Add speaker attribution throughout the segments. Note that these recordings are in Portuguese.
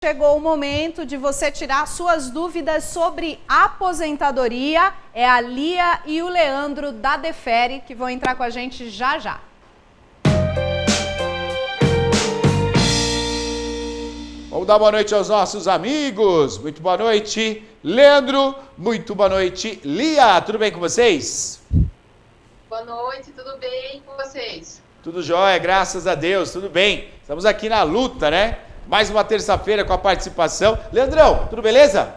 Speaker 1: Chegou o momento de você tirar suas dúvidas sobre aposentadoria. É a Lia e o Leandro da Defere que vão entrar com a gente já já.
Speaker 2: Vamos dar boa noite aos nossos amigos. Muito boa noite, Leandro. Muito boa noite, Lia. Tudo bem com vocês?
Speaker 3: Boa noite, tudo bem com vocês?
Speaker 2: Tudo jóia, graças a Deus, tudo bem. Estamos aqui na luta, né? Mais uma terça-feira com a participação. Leandrão, tudo beleza?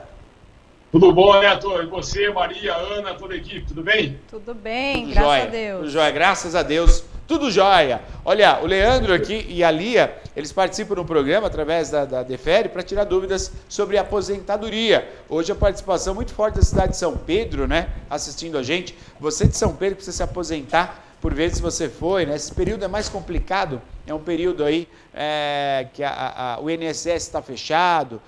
Speaker 4: Tudo bom, Neto? E você, Maria, Ana, toda a equipe, tudo bem?
Speaker 1: Tudo bem,
Speaker 2: tudo
Speaker 1: graças
Speaker 2: jóia,
Speaker 1: a Deus.
Speaker 2: Tudo jóia, graças a Deus, tudo jóia. Olha, o Leandro aqui e a Lia, eles participam do programa através da Defere para tirar dúvidas sobre aposentadoria. Hoje a participação muito forte da cidade de São Pedro, né? Assistindo a gente. Você de São Pedro precisa se aposentar. Por vezes você foi, né? Esse período é mais complicado, é um período aí que o INSS está fechado,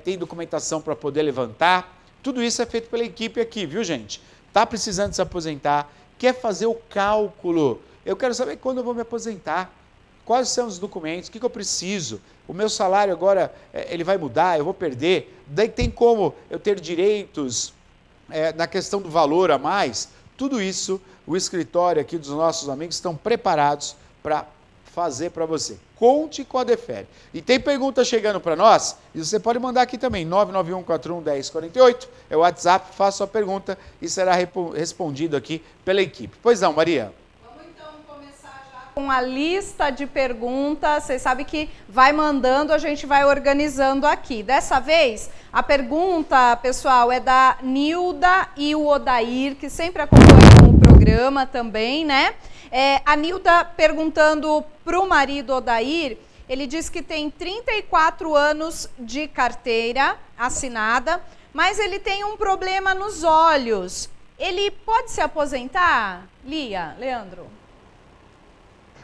Speaker 2: tem documentação para poder levantar. Tudo isso é feito pela equipe aqui, viu, gente? Está precisando se aposentar, quer fazer o cálculo. Eu quero saber quando eu vou me aposentar, quais são os documentos, o que eu preciso. O meu salário agora, ele vai mudar, eu vou perder. Daí tem como eu ter direitos na questão do valor a mais. Tudo isso, o escritório aqui dos nossos amigos estão preparados para fazer para você. Conte com a Defere. E tem pergunta chegando para nós, e você pode mandar aqui também, 991411048, é o WhatsApp, faça sua pergunta e será respondido aqui pela equipe. Pois não, Maria?
Speaker 1: Vamos então começar já com a lista de perguntas. Vocês sabem que vai mandando, a gente vai organizando aqui. Dessa vez, a pergunta, pessoal, é da Nilda e o Odair, que sempre acompanham o programa também, né? A Nilda perguntando para o marido Odair, ele diz que tem 34 anos de carteira assinada, mas ele tem um problema nos olhos. Ele pode se aposentar? Lia, Leandro?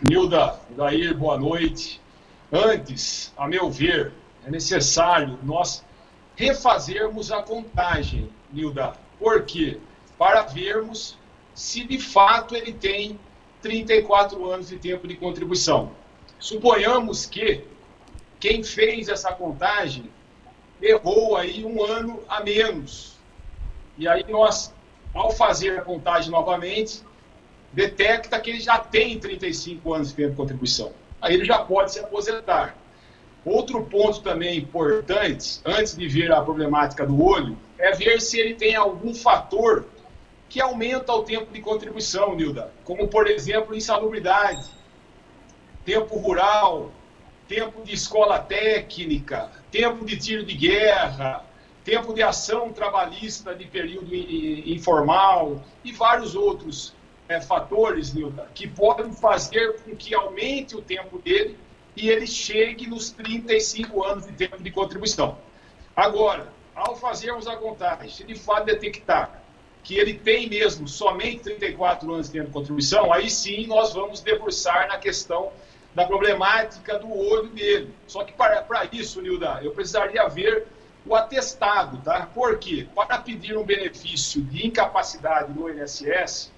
Speaker 4: Nilda, Odair, boa noite. Antes, a meu ver, é necessário nós refazermos a contagem, Nilda. Por quê? Para vermos se de fato ele tem 34 anos de tempo de contribuição. Suponhamos que quem fez essa contagem errou aí um ano a menos. E aí nós, ao fazer a contagem novamente, detecta que ele já tem 35 anos de tempo de contribuição. Aí ele já pode se aposentar. Outro ponto também importante, antes de ver a problemática do olho, é ver se ele tem algum fator que aumenta o tempo de contribuição, Nilda, como, por exemplo, insalubridade, tempo rural, tempo de escola técnica, tempo de tiro de guerra, tempo de ação trabalhista de período informal e vários outros fatores, Nilda, que podem fazer com que aumente o tempo dele e ele chegue nos 35 anos de tempo de contribuição. Agora, ao fazermos a contagem, se de fato detectar que ele tem mesmo somente 34 anos de tempo de contribuição, aí sim nós vamos debruçar na questão da problemática do olho dele. Só que para isso, Nilda, eu precisaria ver o atestado, tá? Por quê? Para pedir um benefício de incapacidade no INSS,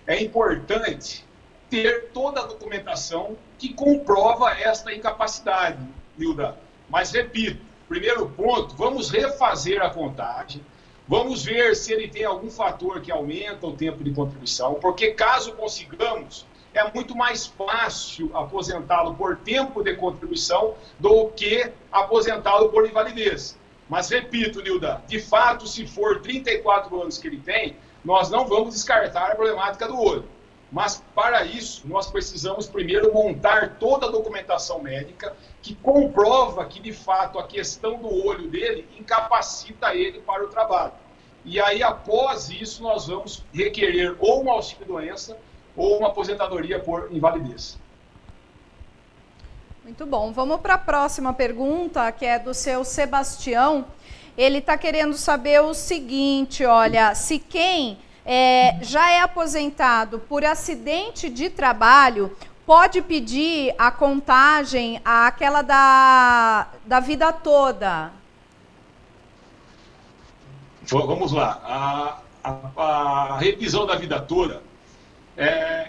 Speaker 4: é importante ter toda a documentação que comprova esta incapacidade, Nilda. Mas, repito, primeiro ponto, vamos refazer a contagem, vamos ver se ele tem algum fator que aumenta o tempo de contribuição, porque caso consigamos, é muito mais fácil aposentá-lo por tempo de contribuição do que aposentá-lo por invalidez. Mas, repito, Nilda, de fato, se for 34 anos que ele tem, nós não vamos descartar a problemática do olho. Mas, para isso, nós precisamos primeiro montar toda a documentação médica que comprova que, de fato, a questão do olho dele incapacita ele para o trabalho. E aí, após isso, nós vamos requerer ou um auxílio-doença ou uma aposentadoria por invalidez.
Speaker 1: Muito bom. Vamos para a próxima pergunta, que é do seu Sebastião. Ele está querendo saber o seguinte, olha, se quem já é aposentado por acidente de trabalho pode pedir a contagem aquela da vida toda.
Speaker 4: Vamos lá. A revisão da vida toda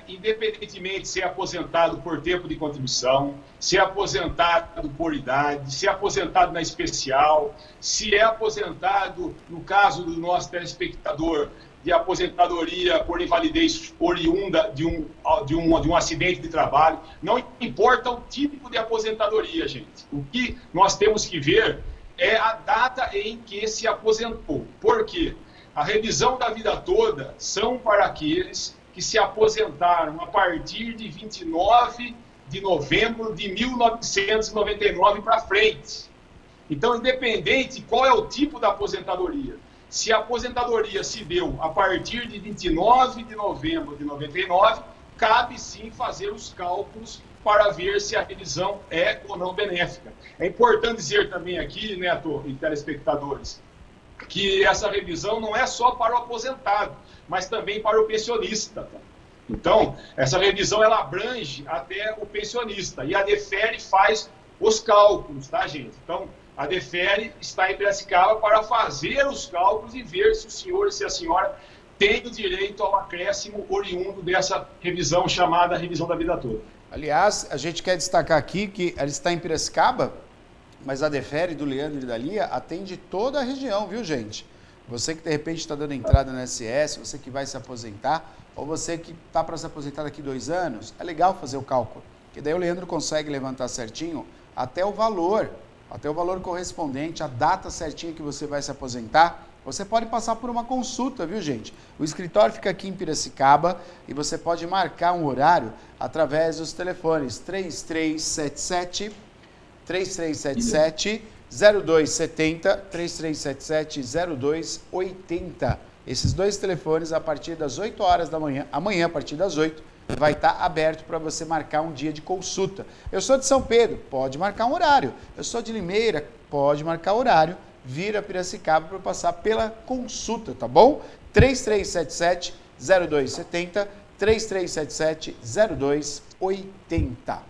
Speaker 4: independentemente de ser aposentado por tempo de contribuição, se é aposentado por idade, se é aposentado na especial, se é aposentado, no caso do nosso telespectador, de aposentadoria por invalidez oriunda de um acidente de trabalho. Não importa o tipo de aposentadoria, gente. O que nós temos que ver é a data em que se aposentou. Por quê? A revisão da vida toda são para aqueles que se aposentaram a partir de 29 de novembro de 1999 para frente. Então, independente qual é o tipo da aposentadoria, se a aposentadoria se deu a partir de 29 de novembro de 99, cabe sim fazer os cálculos para ver se a revisão é ou não benéfica. É importante dizer também aqui, Neto e telespectadores, que essa revisão não é só para o aposentado, mas também para o pensionista. Tá? Então, essa revisão ela abrange até o pensionista, e a DEFERE faz os cálculos, tá, gente? Então, a DEFERE está em Piracicaba para fazer os cálculos e ver se o senhor e se a senhora têm o direito ao acréscimo oriundo dessa revisão chamada revisão da vida toda.
Speaker 2: Aliás, a gente quer destacar aqui que ela está em Piracicaba, mas a DEFERE do Leandro e da Lia atende toda a região, viu, gente? Você que de repente está dando entrada no SS, você que vai se aposentar, ou você que está para se aposentar daqui 2 anos, é legal fazer o cálculo, que daí o Leandro consegue levantar certinho até o valor correspondente, a data certinha que você vai se aposentar. Você pode passar por uma consulta, viu, gente? O escritório fica aqui em Piracicaba e você pode marcar um horário através dos telefones 3377 0270, 3377 0280. Esses 2 telefones, a partir das 8 horas da manhã, amanhã, a partir das 8, vai estar aberto para você marcar um dia de consulta. Eu sou de São Pedro, pode marcar um horário. Eu sou de Limeira, pode marcar horário. Vira Piracicaba para passar pela consulta, tá bom? 3377 0270, 3377 0280.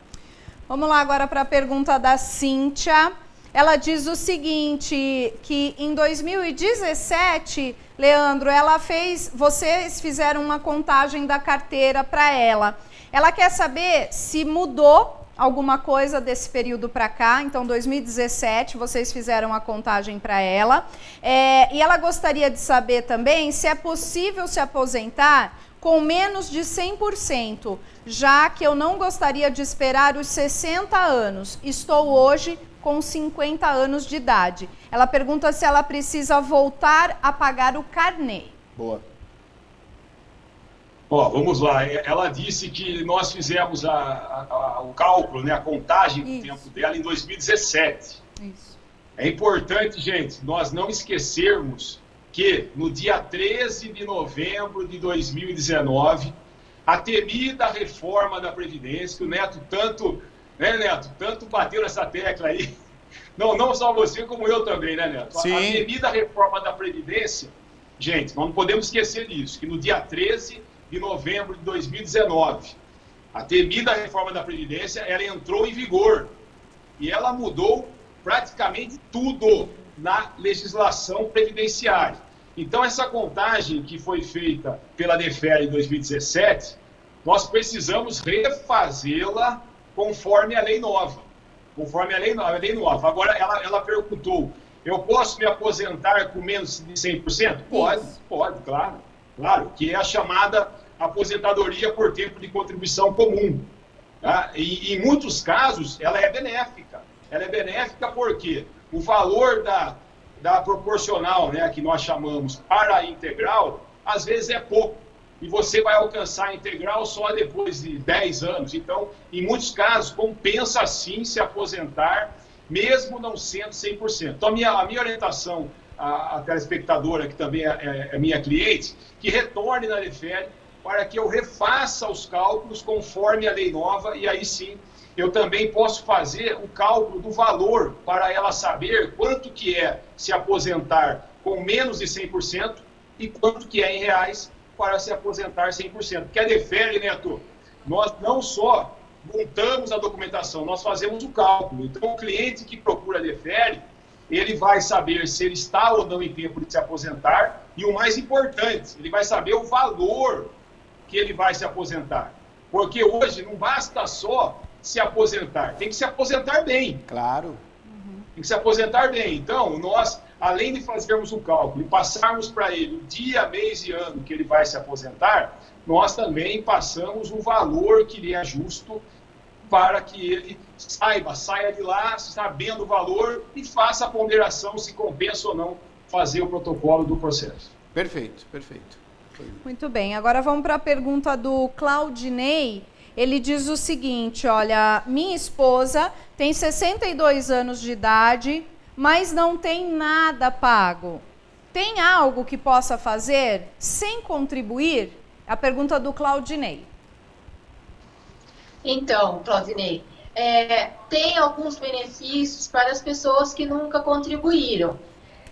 Speaker 1: Vamos lá agora para a pergunta da Cíntia. Ela diz o seguinte, que em 2017, Leandro, vocês fizeram uma contagem da carteira para ela. Ela quer saber se mudou alguma coisa desse período para cá. Então, 2017, vocês fizeram a contagem para ela. E ela gostaria de saber também se é possível se aposentar com menos de 100%, já que eu não gostaria de esperar os 60 anos. Estou hoje com 50 anos de idade. Ela pergunta se ela precisa voltar a pagar o carnê.
Speaker 2: Boa.
Speaker 4: Vamos lá. Ela disse que nós fizemos o cálculo, né, a contagem do tempo dela em 2017.
Speaker 1: Isso.
Speaker 4: É importante, gente, nós não esquecermos que no dia 13 de novembro de 2019, a temida reforma da Previdência, que o Neto tanto bateu nessa tecla aí, não só você, como eu também, né, Neto?
Speaker 2: Sim.
Speaker 4: A temida reforma da Previdência, gente, nós não podemos esquecer disso, que no dia 13 de novembro de 2019, a temida reforma da Previdência, ela entrou em vigor e ela mudou praticamente tudo na legislação previdenciária. Então, essa contagem que foi feita pela DEFERE em 2017, nós precisamos refazê-la conforme a lei nova. Conforme a lei nova. Agora, ela perguntou, eu posso me aposentar com menos de 100%? Pode, claro. Claro, que é a chamada aposentadoria por tempo de contribuição comum. Tá? E, em muitos casos, ela é benéfica. Ela é benéfica porque o valor da proporcional, né, que nós chamamos para a integral, às vezes é pouco. E você vai alcançar a integral só depois de 10 anos. Então, em muitos casos, compensa sim se aposentar, mesmo não sendo 100%. Então, a minha orientação à telespectadora, que também é minha cliente, que retorne na DEFERE para que eu refaça os cálculos conforme a lei nova, e aí sim eu também posso fazer o cálculo do valor para ela saber quanto que é se aposentar com menos de 100% e quanto que é em reais para se aposentar 100%. Porque a DEFERE, Neto, nós não só montamos a documentação, nós fazemos o cálculo. Então, o cliente que procura a DEFERE, ele vai saber se ele está ou não em tempo de se aposentar e, o mais importante, ele vai saber o valor que ele vai se aposentar. Porque hoje não basta só se aposentar, tem que se aposentar bem.
Speaker 2: Claro.
Speaker 4: Tem que se aposentar bem. Então, nós, além de fazermos o cálculo e passarmos para ele o dia, mês e ano que ele vai se aposentar, nós também passamos o valor que lhe é justo para que ele saia de lá sabendo o valor e faça a ponderação se compensa ou não fazer o protocolo do processo.
Speaker 2: Perfeito, perfeito.
Speaker 1: Muito bem, agora vamos para a pergunta do Claudinei. Ele diz o seguinte, olha, minha esposa tem 62 anos de idade, mas não tem nada pago. Tem algo que possa fazer sem contribuir? A pergunta do Claudinei.
Speaker 3: Então, Claudinei, tem alguns benefícios para as pessoas que nunca contribuíram.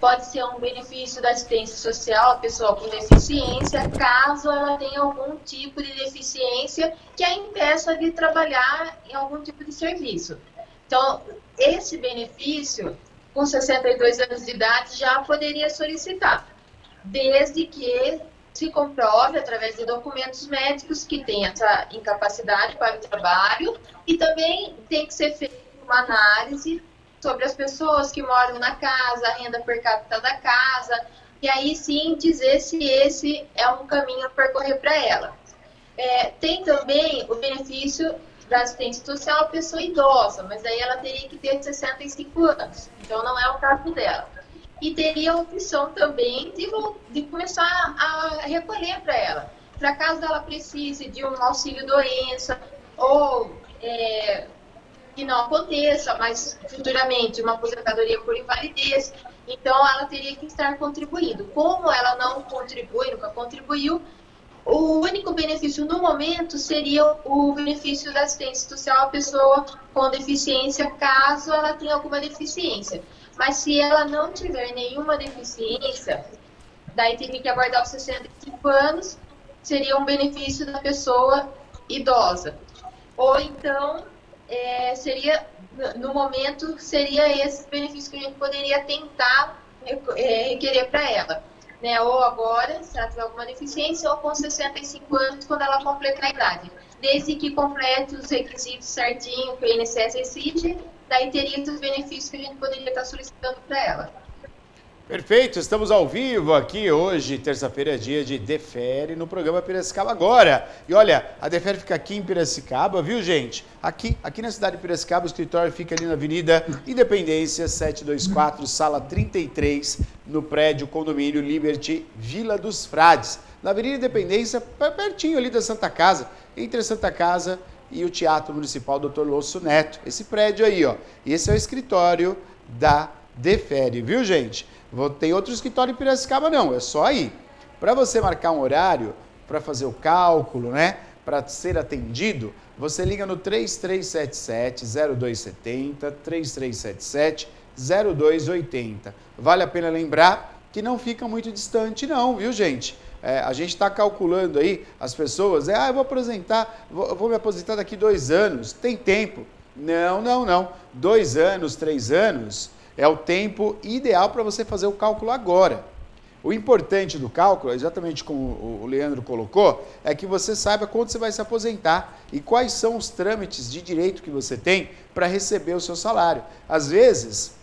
Speaker 3: Pode ser um benefício da assistência social, a pessoa com deficiência, caso ela tenha algum tipo de deficiência que a impeça de trabalhar em algum tipo de serviço. Então, esse benefício, com 62 anos de idade, já poderia solicitar, desde que se comprove, através de documentos médicos, que tem essa incapacidade para o trabalho, e também tem que ser feita uma análise sobre as pessoas que moram na casa, a renda per capita da casa, e aí sim dizer se esse é um caminho a percorrer para ela. Tem também o benefício da assistência social à pessoa idosa, mas aí ela teria que ter 65 anos, então não é o caso dela. E teria a opção também de começar a recolher para ela, para caso ela precise de um auxílio-doença, ou que não aconteça, mas futuramente uma aposentadoria por invalidez, então ela teria que estar contribuindo. Como ela não contribui, nunca contribuiu, o único benefício no momento seria o benefício da assistência social à pessoa com deficiência, caso ela tenha alguma deficiência. Mas se ela não tiver nenhuma deficiência, daí teria que aguardar os 65 anos, seria um benefício da pessoa idosa. Ou então, no momento, seria esse benefício que a gente poderia tentar requerer para ela. Né? Ou agora, se ela tiver alguma deficiência, ou com 65 anos, quando ela completar a idade. Desde que complete os requisitos certinho que o INSS exige, daí teria os benefícios que a gente poderia estar solicitando para ela.
Speaker 2: Perfeito, estamos ao vivo aqui hoje, terça-feira, dia de Defere, no programa Piracicaba Agora. E olha, a Defere fica aqui em Piracicaba, viu, gente? Aqui na cidade de Piracicaba, o escritório fica ali na Avenida Independência, 724, sala 33, no prédio Condomínio Liberty, Vila dos Frades. Na Avenida Independência, pertinho ali da Santa Casa, entre a Santa Casa e o Teatro Municipal Dr. Losso Neto. Esse prédio aí, ó. Esse é o escritório da Defere, viu, gente? Tem outro escritório em Piracicaba, não, é só aí. Para você marcar um horário, para fazer o cálculo, né? Para ser atendido, você liga no 3377-0270, 3377-0280. Vale a pena lembrar que não fica muito distante não, viu, gente? A gente está calculando aí, as pessoas, eu vou aposentar, vou me aposentar daqui 2 anos, tem tempo. Não. 2 anos, 3 anos é o tempo ideal para você fazer o cálculo agora. O importante do cálculo, exatamente como o Leandro colocou, é que você saiba quando você vai se aposentar e quais são os trâmites de direito que você tem para receber o seu salário. Às vezes,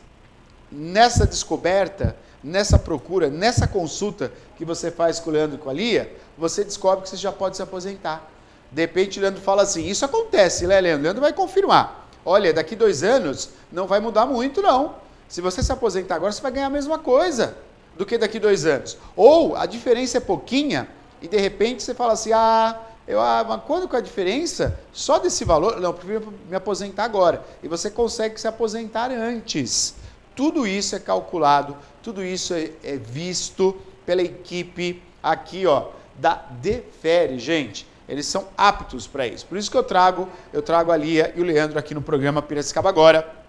Speaker 2: nessa descoberta, nessa procura, nessa consulta que você faz com o Leandro e com a Lia, você descobre que você já pode se aposentar. De repente, o Leandro fala assim, isso acontece, né, Leandro? O Leandro vai confirmar. Olha, daqui 2 anos não vai mudar muito, não. Se você se aposentar agora, você vai ganhar a mesma coisa do que daqui 2 anos. Ou a diferença é pouquinha e, de repente, você fala assim, mas quando com a diferença? Só desse valor? Não, eu prefiro me aposentar agora. E você consegue se aposentar antes. Tudo isso é calculado, tudo isso é visto pela equipe aqui, ó, da Defere, gente. Eles são aptos para isso. Por isso que eu trago a Lia e o Leandro aqui no programa Piracicaba Agora.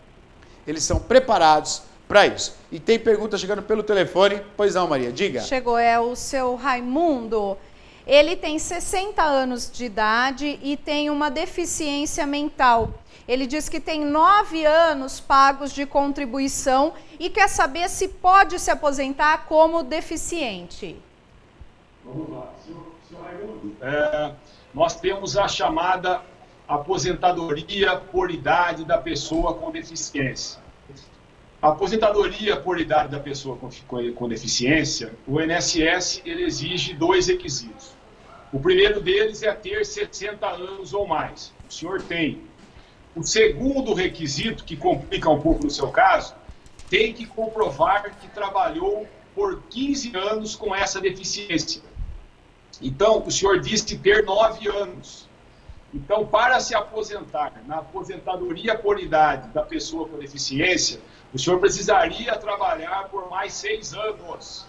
Speaker 2: Eles são preparados para isso. E tem pergunta chegando pelo telefone. Pois não, Maria, diga.
Speaker 1: Chegou, é o seu Raimundo. Ele tem 60 anos de idade e tem uma deficiência mental. Ele diz que tem 9 anos pagos de contribuição e quer saber se pode se aposentar como deficiente.
Speaker 4: Vamos lá. Senhor Raimundo, nós temos a chamada aposentadoria por idade da pessoa com deficiência. A aposentadoria por idade da pessoa com deficiência, o INSS ele exige 2 requisitos. O primeiro deles é ter 60 anos ou mais. O senhor tem. O segundo requisito, que complica um pouco no seu caso, tem que comprovar que trabalhou por 15 anos com essa deficiência. Então, o senhor disse ter 9 anos. Então, para se aposentar na aposentadoria por idade da pessoa com deficiência, o senhor precisaria trabalhar por mais 6 anos,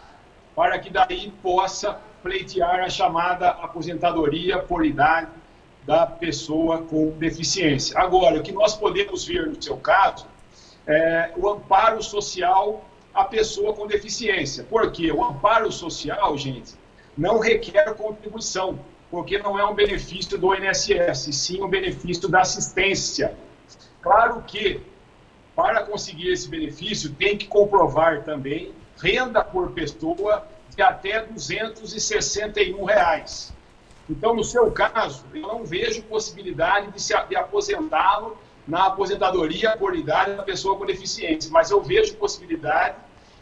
Speaker 4: para que daí possa pleitear a chamada aposentadoria por idade da pessoa com deficiência. Agora, o que nós podemos ver no seu caso é o amparo social à pessoa com deficiência. Por quê? O amparo social, gente, não requer contribuição, porque não é um benefício do INSS, sim um benefício da assistência. Claro que, para conseguir esse benefício, tem que comprovar também renda por pessoa de até R$ 261. Então, no seu caso, eu não vejo possibilidade de aposentá-lo na aposentadoria por idade da pessoa com deficiência, mas eu vejo possibilidade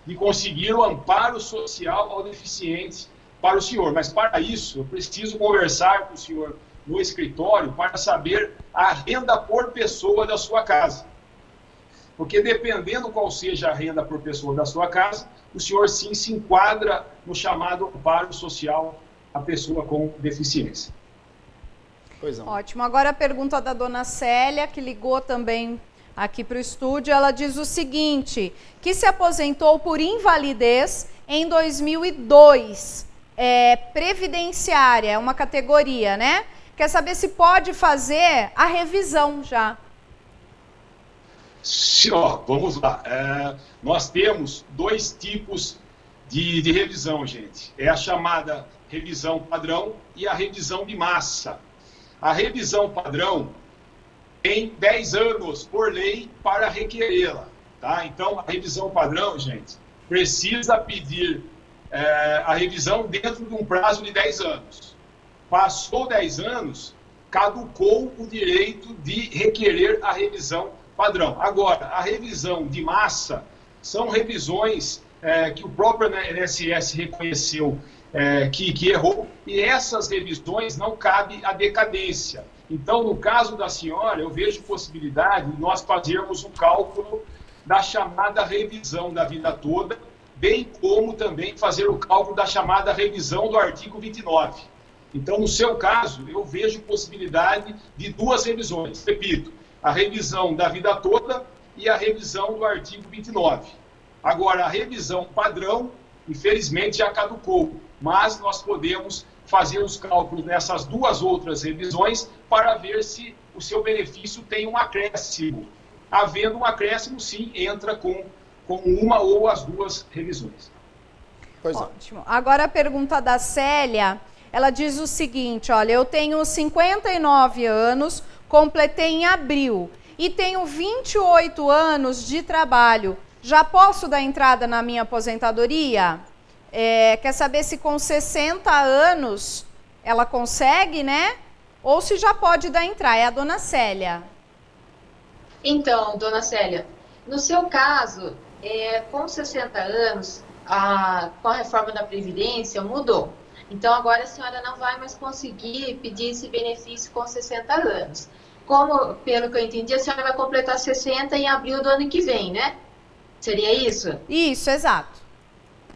Speaker 4: de conseguir o amparo social ao deficiente para o senhor. Mas, para isso, eu preciso conversar com o senhor no escritório para saber a renda por pessoa da sua casa. Porque, dependendo qual seja a renda por pessoa da sua casa, o senhor, sim, se enquadra no chamado amparo social à pessoa com deficiência.
Speaker 2: Pois não.
Speaker 1: Ótimo. Agora a pergunta da dona Célia, que ligou também aqui para o estúdio. Ela diz o seguinte, que se aposentou por invalidez em 2002, previdenciária, é uma categoria, né? Quer saber se pode fazer a revisão já.
Speaker 4: Vamos lá. Nós temos 2 tipos de revisão, gente. É a chamada revisão padrão e a revisão de massa. A revisão padrão tem 10 anos por lei para requerê-la. Tá? Então, a revisão padrão, gente, precisa pedir a revisão dentro de um prazo de 10 anos. Passou 10 anos, caducou o direito de requerer a revisão padrão. Agora, a revisão de massa são revisões que o próprio INSS reconheceu que errou, e essas revisões não cabe a decadência. Então, no caso da senhora, eu vejo possibilidade de nós fazermos o cálculo da chamada revisão da vida toda, bem como também fazer o cálculo da chamada revisão do artigo 29. Então, no seu caso, eu vejo possibilidade de 2 revisões. Repito, a revisão da vida toda e a revisão do artigo 29. Agora, a revisão padrão, infelizmente, já caducou, mas nós podemos fazer os cálculos nessas 2 outras revisões para ver se o seu benefício tem um acréscimo. Havendo um acréscimo, sim, entra com uma ou as 2 revisões.
Speaker 2: Pois é.
Speaker 1: Ótimo. Agora a pergunta da Célia, ela diz o seguinte, olha, eu tenho 59 anos, completei em abril e tenho 28 anos de trabalho. Já posso dar entrada na minha aposentadoria? Quer saber se com 60 anos ela consegue, né? Ou se já pode dar entrada. É a dona Célia.
Speaker 3: Então, dona Célia, no seu caso, com 60 anos, com a reforma da Previdência, mudou. Então, agora a senhora não vai mais conseguir pedir esse benefício com 60 anos. Como, pelo que eu entendi, a senhora vai completar 60 em abril do ano que vem, né? Seria isso?
Speaker 1: Isso, exato.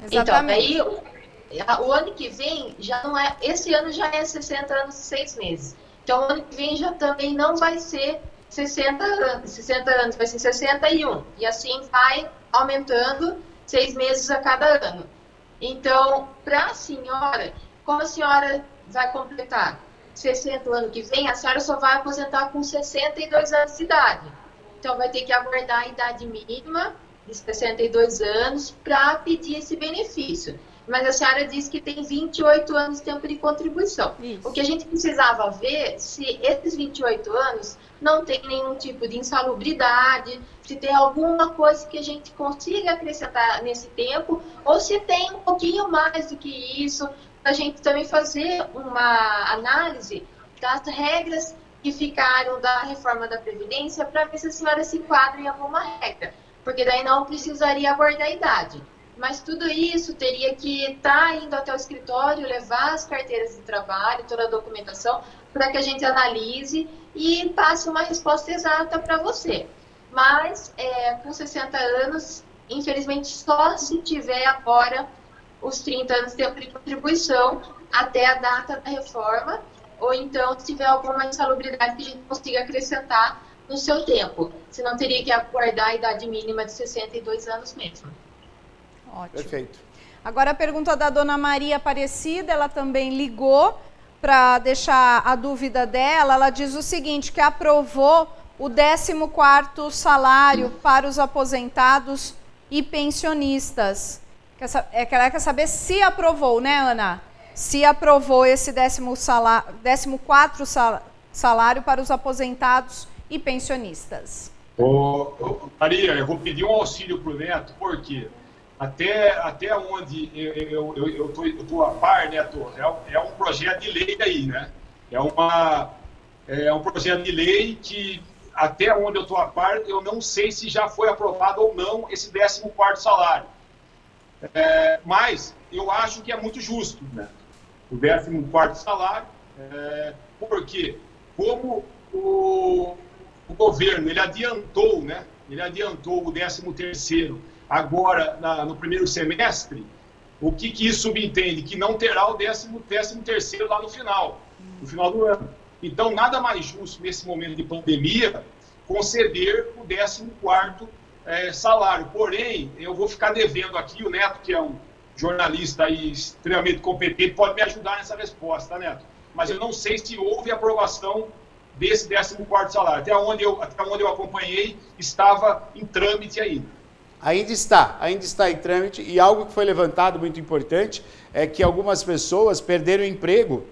Speaker 1: Exatamente.
Speaker 3: Então, aí o ano que vem já não é... Esse ano já é 60 anos e 6 meses. Então, o ano que vem já também não vai ser 60 anos. 60 anos vai ser 61. E assim vai aumentando 6 meses a cada ano. Então, para a senhora, como a senhora vai completar 60 o ano que vem, a senhora só vai aposentar com 62 anos de idade. Então, vai ter que aguardar a idade mínima de 62 anos para pedir esse benefício. Mas a senhora disse que tem 28 anos de tempo de contribuição. Isso. O que a gente precisava ver se esses 28 anos não tem nenhum tipo de insalubridade, se tem alguma coisa que a gente consiga acrescentar nesse tempo, ou se tem um pouquinho mais do que isso, a gente também fazer uma análise das regras que ficaram da reforma da Previdência para ver se a senhora se enquadra em alguma regra, porque daí não precisaria abordar a idade. Mas tudo isso teria que estar indo até o escritório, levar as carteiras de trabalho, toda a documentação, para que a gente analise e passe uma resposta exata para você. Mas, com 60 anos, infelizmente, só se tiver agora os 30 anos de tempo de contribuição até a data da reforma, ou então, se tiver alguma insalubridade que a gente consiga acrescentar no seu tempo. Senão, teria que aguardar a idade mínima de 62 anos mesmo.
Speaker 1: Ótimo.
Speaker 2: Perfeito.
Speaker 1: Agora a pergunta da dona Maria Aparecida, ela também ligou para deixar a dúvida dela. Ela diz o seguinte, que aprovou o 14º salário para os aposentados e pensionistas. Ela quer saber se aprovou, né, Ana? Se aprovou esse 14º salário para os aposentados e pensionistas.
Speaker 4: Maria, eu vou pedir um auxílio para o Neto, porque até onde eu tô a par, Neto, é um projeto de lei aí, né? É um projeto de lei que, até onde eu estou a par, eu não sei se já foi aprovado ou não esse 14º salário. Mas eu acho que é muito justo, né? O 14º salário, porque como o governo, ele adiantou, né? Ele adiantou o 13º agora no primeiro semestre. O que isso subentende? Que não terá o 13º lá no final do ano. Então, nada mais justo nesse momento de pandemia conceder o 14º salário. Porém, eu vou ficar devendo aqui, o Neto, que é um jornalista aí extremamente competente, pode me ajudar nessa resposta, tá, Neto? Mas eu não sei se houve aprovação desse 14º salário. Até onde eu acompanhei, estava em trâmite ainda.
Speaker 2: Ainda está em trâmite, e algo que foi levantado muito importante é que algumas pessoas perderam o emprego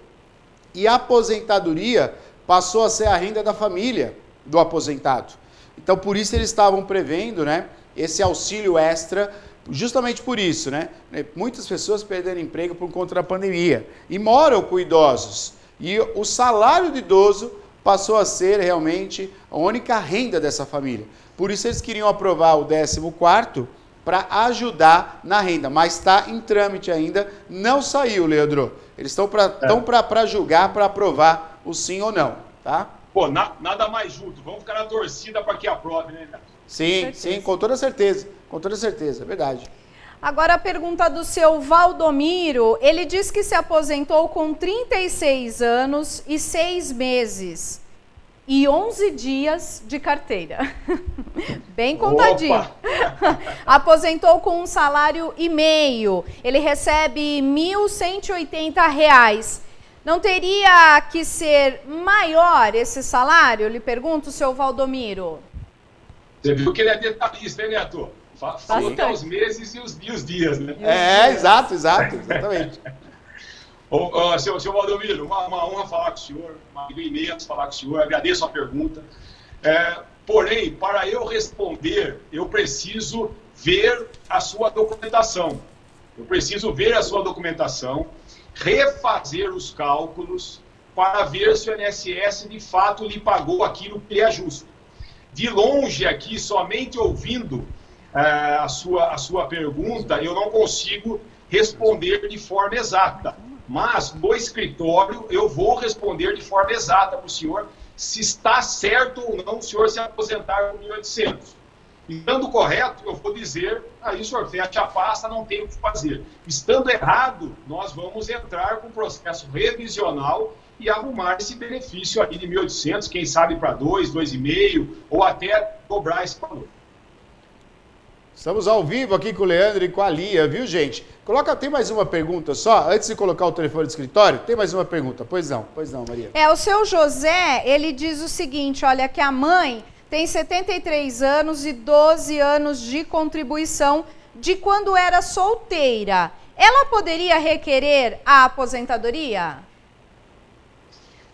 Speaker 2: e a aposentadoria passou a ser a renda da família do aposentado. Então, por isso eles estavam prevendo, né, esse auxílio extra, justamente por isso, né? Muitas pessoas perderam emprego por conta da pandemia e moram com idosos. E o salário do idoso passou a ser realmente a única renda dessa família. Por isso eles queriam aprovar o 14º para ajudar na renda, mas está em trâmite ainda, não saiu, Leandro. Eles estão para julgar, para aprovar o sim ou não, tá?
Speaker 4: Pô, nada mais justo. Vamos ficar na torcida para que aprove, né, Neto?
Speaker 2: Sim, com toda certeza, é verdade.
Speaker 1: Agora a pergunta do seu Valdomiro, ele diz que se aposentou com 36 anos e 6 meses e 11 dias de carteira. Bem contadinho. Aposentou com 1,5 salário. Ele recebe R$ 1.180. Não teria que ser maior esse salário? Eu lhe pergunto, seu Valdomiro.
Speaker 4: Você viu que ele é detalhista, hein, Neto? Falta os meses e os dias, né?
Speaker 2: Exatamente.
Speaker 4: Seu Valdomiro, uma honra falar com o senhor, uma alegria imensa falar com o senhor, agradeço a pergunta. Porém, para eu responder, eu preciso ver a sua documentação. Refazer os cálculos para ver se o INSS de fato lhe pagou aquilo que é justo. De longe aqui, somente ouvindo a sua pergunta, eu não consigo responder de forma exata. Mas no escritório eu vou responder de forma exata para o senhor se está certo ou não o senhor se aposentar com 1.800. Estando correto, eu vou dizer, aí o senhor fecha a pasta, não tem o que fazer. Estando errado, nós vamos entrar com um processo revisional e arrumar esse benefício aí de 1.800, quem sabe para 2,5, ou até dobrar esse valor.
Speaker 2: Estamos ao vivo aqui com o Leandro e com a Lia, viu, gente? Tem mais uma pergunta só, antes de colocar o telefone do escritório, tem mais uma pergunta. Pois não, Maria.
Speaker 1: O seu José, ele diz o seguinte, olha, que a mãe tem 73 anos e 12 anos de contribuição de quando era solteira. Ela poderia requerer a aposentadoria?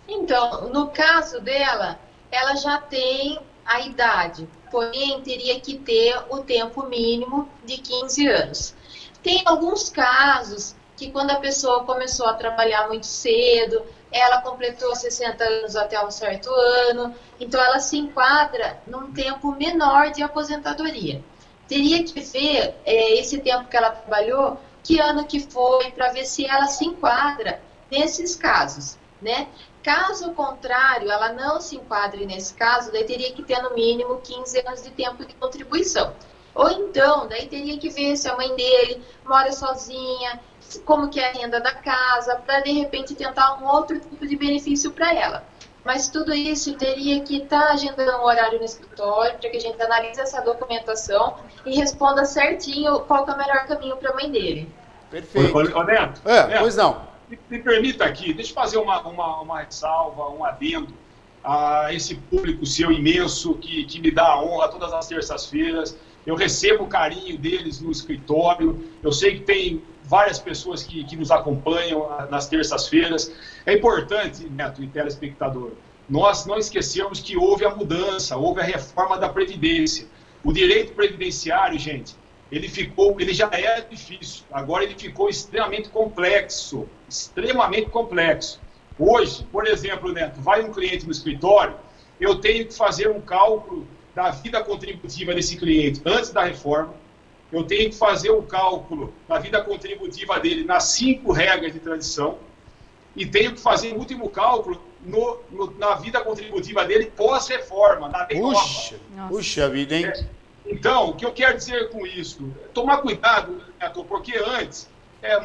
Speaker 3: Então, no caso dela, ela já tem a idade, porém teria que ter o tempo mínimo de 15 anos. Tem alguns casos que quando a pessoa começou a trabalhar muito cedo, ela completou 60 anos até um certo ano, então ela se enquadra num tempo menor de aposentadoria. Teria que ver esse tempo que ela trabalhou, que ano que foi, para ver se ela se enquadra nesses casos, né? Caso contrário, ela não se enquadre nesse caso, daí teria que ter no mínimo 15 anos de tempo de contribuição. Ou então, daí teria que ver se a mãe dele mora sozinha, como que é a renda da casa, para de repente tentar um outro tipo de benefício para ela. Mas tudo isso teria que estar agendando um horário no escritório para que a gente analise essa documentação e responda certinho qual que é o melhor caminho para a mãe dele.
Speaker 2: Perfeito.
Speaker 4: Ô, Neto,
Speaker 2: pois não.
Speaker 4: Me permita aqui, deixa eu fazer uma ressalva, um adendo a esse público seu imenso que me dá a honra todas as terças-feiras. Eu recebo o carinho deles no escritório. Eu sei que tem várias pessoas que nos acompanham nas terças-feiras. É importante, Neto e telespectador, nós não esquecermos que houve a mudança, houve a reforma da Previdência. O direito previdenciário, gente, ele já era difícil, agora ele ficou extremamente complexo, Hoje, por exemplo, Neto, vai um cliente no escritório, eu tenho que fazer um cálculo da vida contributiva desse cliente antes da reforma, eu tenho que fazer um cálculo da vida contributiva dele nas 5 regras de transição e tenho que fazer o último cálculo na vida contributiva dele pós-reforma, na lei nova.
Speaker 2: Puxa vida, hein?
Speaker 4: Então, o que eu quero dizer com isso? Tomar cuidado, Neto, porque antes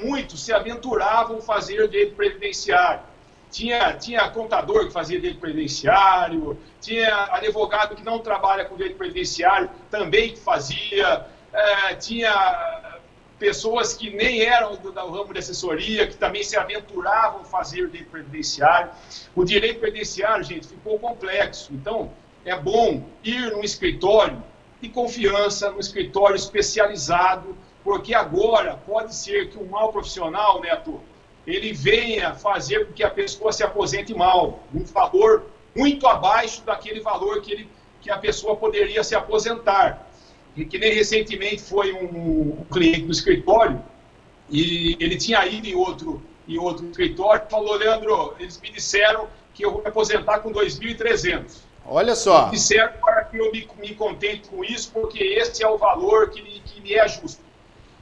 Speaker 4: muitos se aventuravam a fazer direito previdenciário. Tinha contador que fazia direito previdenciário, tinha advogado que não trabalha com direito previdenciário também que fazia, tinha pessoas que nem eram do ramo de assessoria, que também se aventuravam a fazer o direito previdenciário. O direito previdenciário, gente, ficou complexo. Então, é bom ir num escritório de confiança, num escritório especializado, porque agora pode ser que um mau profissional, Neto, ele venha fazer com que a pessoa se aposente mal, um valor muito abaixo daquele valor que a pessoa poderia se aposentar. E que nem recentemente foi um cliente do escritório, e ele tinha ido em outro escritório e falou: Leandro, eles me disseram que eu vou me aposentar com 2.300.
Speaker 2: Olha só.
Speaker 4: Me disseram para que eu me contente com isso, porque esse é o valor que me é justo.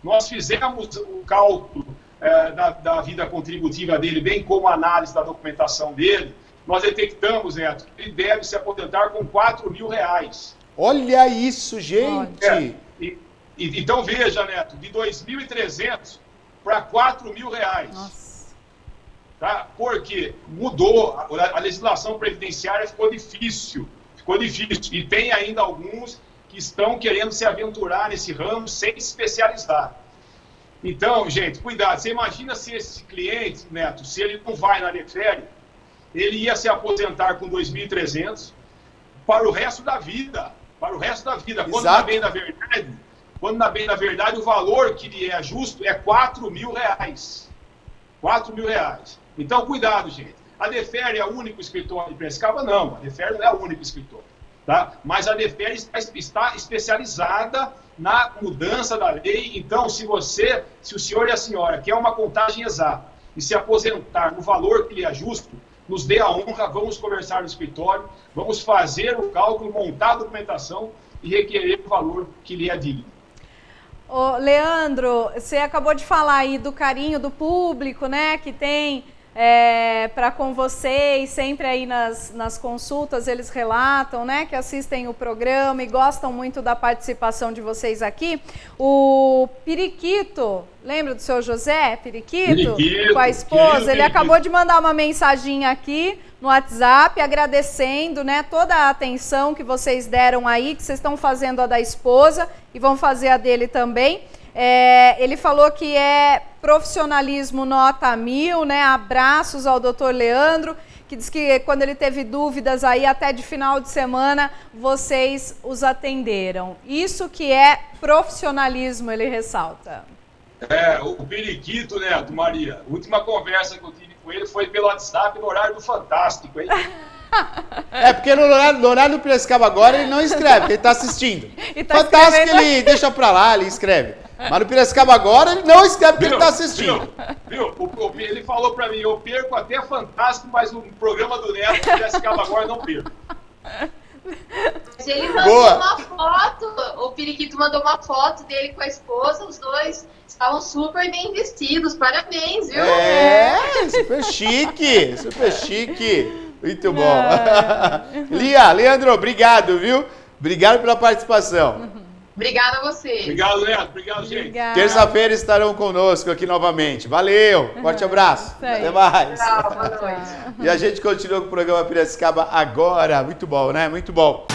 Speaker 4: Nós fizemos o cálculo da vida contributiva dele, bem como a análise da documentação dele. Nós detectamos, Neto, que ele deve se aposentar com R$4.000.
Speaker 2: Olha isso, gente!
Speaker 4: Então veja, Neto, de 2.300 para R$4.000.
Speaker 1: Nossa.
Speaker 4: Tá? Porque mudou, a legislação previdenciária ficou difícil. E tem ainda alguns que estão querendo se aventurar nesse ramo sem se especializar. Então, gente, cuidado. Você imagina se esse cliente, Neto, se ele não vai na DEFERE, ele ia se aposentar com 2.300 para o resto da vida. Quando na bem na verdade, o valor que lhe é justo é R$4.000. R$4.000. Então, cuidado, gente. A DEFERE é o único escritório de Piracicaba? Não, a DEFERE não é o único escritório. Tá? Mas a DEFERE está especializada na mudança da lei. Então, se o senhor e a senhora quer uma contagem exata e se aposentar no valor que lhe é justo, nos dê a honra, vamos conversar no escritório, vamos fazer o cálculo, montar a documentação e requerer o valor que lhe é digno.
Speaker 1: Ô, Leandro, você acabou de falar aí do carinho do público, né, que tem para com vocês, sempre aí nas consultas eles relatam, né, que assistem o programa e gostam muito da participação de vocês aqui. O Periquito, lembra do seu José Periquito? Com a esposa, ele acabou de mandar uma mensaginha aqui no WhatsApp, agradecendo, né, toda a atenção que vocês deram aí, que vocês estão fazendo a da esposa e vão fazer a dele também. Ele falou que é profissionalismo nota 1000, né? Abraços ao Dr. Leandro, que diz que quando ele teve dúvidas aí até de final de semana, vocês os atenderam. Isso que é profissionalismo, ele ressalta.
Speaker 4: O Periquito, né, do Maria, a última conversa que eu tive com ele foi pelo WhatsApp no horário do Fantástico, hein?
Speaker 2: Porque no horário do Piracicaba agora ele não escreve, ele está assistindo.
Speaker 1: E tá
Speaker 2: Fantástico,
Speaker 1: escrevendo...
Speaker 2: ele deixa pra lá, ele escreve. Mas no Piracicaba agora ele não escreve porque ele tá assistindo.
Speaker 4: Viu? Ele falou pra mim, eu perco até Fantástico, mas o programa do Neto, no Piracicaba agora, eu não perco.
Speaker 3: Mas ele mandou uma foto, o Periquito mandou uma foto dele com a esposa, os dois estavam super bem vestidos, parabéns, viu?
Speaker 2: Super chique, super chique. Muito bom. Leandro, obrigado, viu? Obrigado pela participação.
Speaker 3: Obrigada a você.
Speaker 4: Obrigado, Neto. Obrigado, gente.
Speaker 2: Terça-feira estarão conosco aqui novamente. Valeu, forte abraço. Até mais.
Speaker 3: Tchau, boa noite.
Speaker 2: E a gente continua com o programa Piracicaba agora. Muito bom, né? Muito bom.